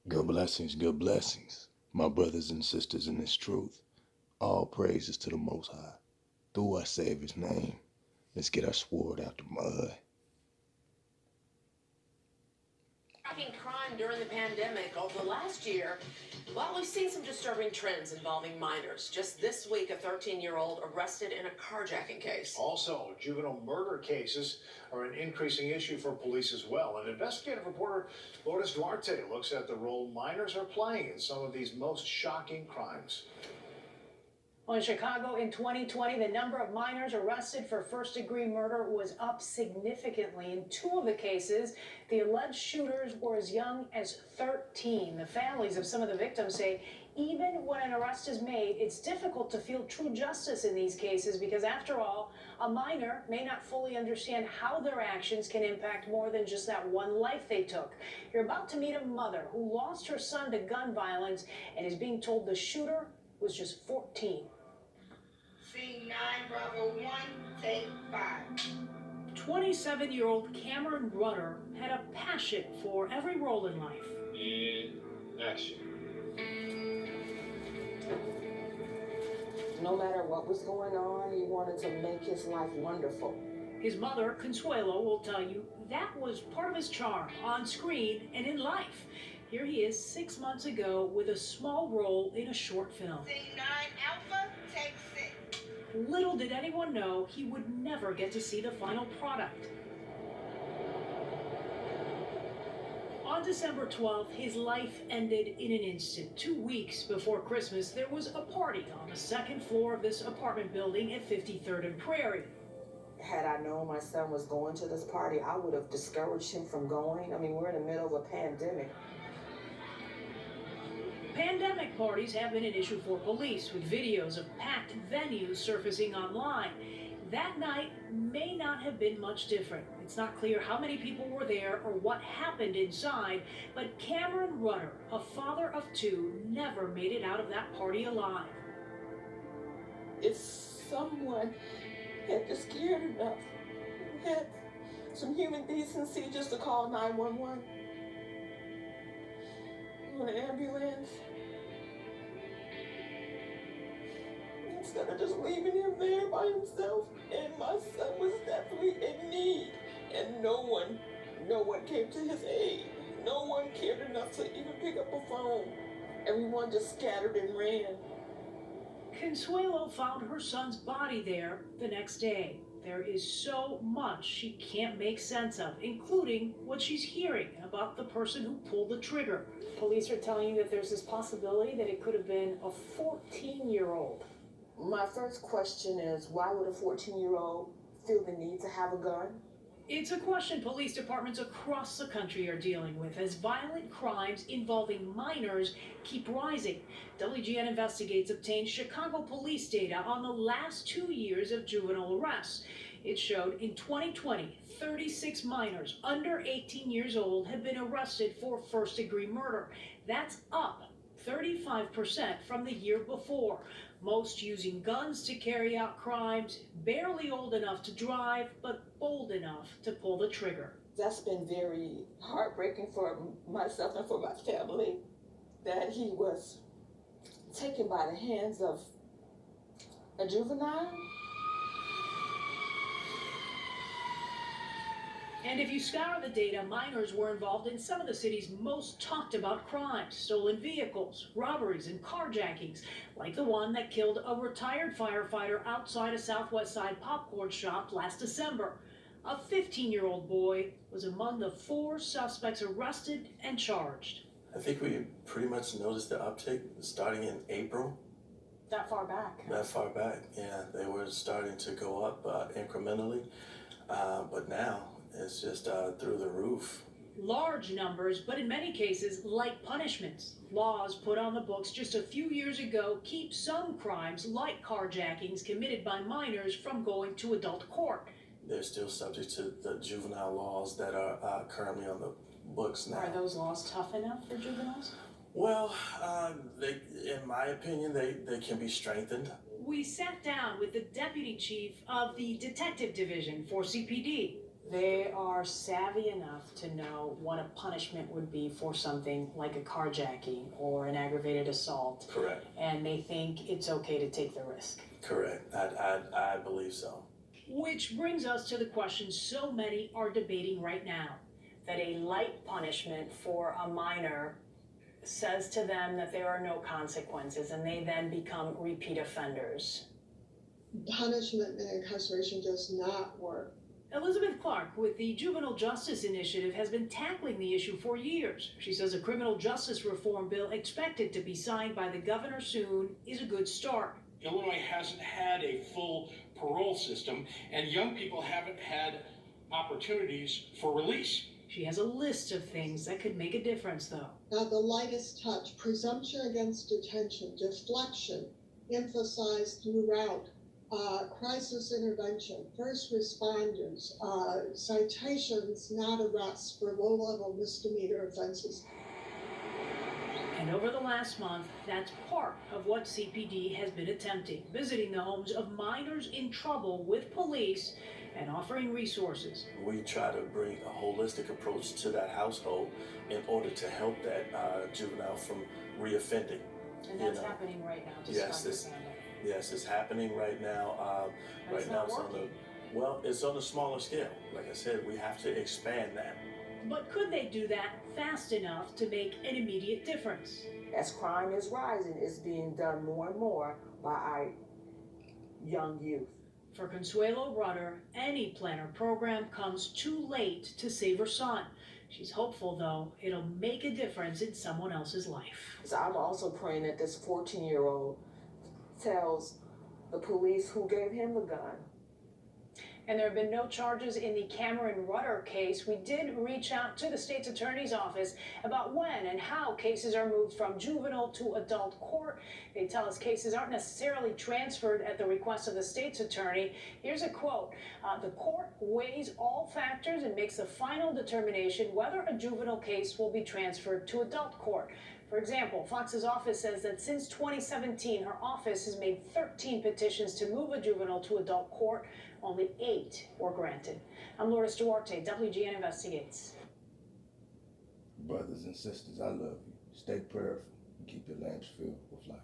Good blessings, my brothers and sisters in this truth. All praises to the Most High. Through our Savior's name, let's get our sword out the mud. Tracking crime during the pandemic over last year, well, we've seen some disturbing trends involving minors. Just this week, a 13-year-old arrested in a carjacking case. Also, juvenile murder cases are an increasing issue for police as well. And investigative reporter Lourdes Duarte looks at the role minors are playing in some of these most shocking crimes. Well, in Chicago in 2020, the number of minors arrested for first-degree murder was up significantly. In two of the cases, the alleged shooters were as young as 13. The families of some of the victims say even when an arrest is made, it's difficult to feel true justice in these cases because, after all, a minor may not fully understand how their actions can impact more than just that one life they took. You're about to meet a mother who lost her son to gun violence and is being told the shooter was just 14. C9 Bravo 1, take 5. 27-year-old Cameron Rutter had a passion for every role in life. In action. No matter what was going on, he wanted to make his life wonderful. His mother, Consuelo, will tell you that was part of his charm on screen and in life. Here he is 6 months ago with a small role in a short film. C9 Alpha, take 6. Little did anyone know he would never get to see the final product. On December 12th, his life ended in an instant. 2 weeks before Christmas, there was a party on the second floor of this apartment building at 53rd and Prairie. Had I known my son was going to this party, I would have discouraged him from going. I mean, we're in the middle of a pandemic. Pandemic parties have been an issue for police, with videos of packed venues surfacing online. That night may not have been much different. It's not clear how many people were there or what happened inside, but Cameron Rutter, a father of two, never made it out of that party alive. If someone had just cared enough, had some human decency just to call 911, an ambulance, instead of just leaving him there by himself. And my son was definitely in need, and no one came to his aid. No one cared enough to even pick up a phone. Everyone just scattered and ran. Consuelo found her son's body there the next day. There is so much she can't make sense of, including what she's hearing about the person who pulled the trigger. Police are telling you that there's this possibility that it could have been a 14-year-old. My first question is, why would a 14-year-old feel the need to have a gun? It's a question police departments across the country are dealing with as violent crimes involving minors keep rising. WGN Investigates obtained Chicago police data on the last 2 years of juvenile arrests. It showed in 2020, 36 minors under 18 years old have been arrested for first-degree murder. That's up 35% from the year before. Most using guns to carry out crimes, barely old enough to drive, but bold enough to pull the trigger. That's been very heartbreaking for myself and for my family, that he was taken by the hands of a juvenile. And if you scour the data, minors were involved in some of the city's most talked about crimes: stolen vehicles, robberies, and carjackings, like the one that killed a retired firefighter outside a Southwest Side popcorn shop last December. A 15-year-old boy was among the 4 suspects arrested and charged. I think we pretty much noticed the uptick starting in April. That far back? That far back, yeah. They were starting to go up incrementally, but now it's just through the roof. Large numbers, but in many cases, light punishments. Laws put on the books just a few years ago keep some crimes, like carjackings committed by minors, from going to adult court. They're still subject to the juvenile laws that are currently on the books now. Are those laws tough enough for juveniles? Well, in my opinion, they can be strengthened. We sat down with the deputy chief of the detective division for CPD. They are savvy enough to know what a punishment would be for something like a carjacking or an aggravated assault, Correct. and they think it's okay to take the risk. Correct. I believe so. Which brings us to the question so many are debating right now, that a light punishment for a minor says to them that there are no consequences and they then become repeat offenders. Punishment and incarceration does not work. Elizabeth Clark with the Juvenile Justice Initiative has been tackling the issue for years. She says a criminal justice reform bill expected to be signed by the governor soon is a good start. Illinois hasn't had a full parole system, and young people haven't had opportunities for release. She has a list of things that could make a difference, though. Now, the lightest touch, presumption against detention, deflection, emphasized throughout, crisis intervention, first responders, citations, not arrests for low-level misdemeanor offenses. And over the last month, that's part of what CPD has been attempting, visiting the homes of minors in trouble with police and offering resources. We try to bring a holistic approach to that household in order to help that juvenile from reoffending. And that's happening right now to Yes, start the family. Yes, it's happening right now. But it's not working. It's on a smaller scale. Like I said, we have to expand that. But could they do that fast enough to make an immediate difference? As crime is rising, it's being done more and more by our young youth. For Consuelo Rudder, any plan or program comes too late to save her son. She's hopeful, though, it'll make a difference in someone else's life. So I'm also praying that this 14-year-old tells the police who gave him the gun. And there have been no charges in the Cameron Rudder case. We did reach out to the state's attorney's office about when and how cases are moved from juvenile to adult court. They tell us cases aren't necessarily transferred at the request of the state's attorney. Here's a quote. The court weighs all factors and makes the final determination whether a juvenile case will be transferred to adult court. For example, Fox's office says that since 2017, her office has made 13 petitions to move a juvenile to adult court. Only 8 were granted. I'm Lourdes Duarte, WGN Investigates. Brothers and sisters, I love you. Stay prayerful and keep your lamps filled with light.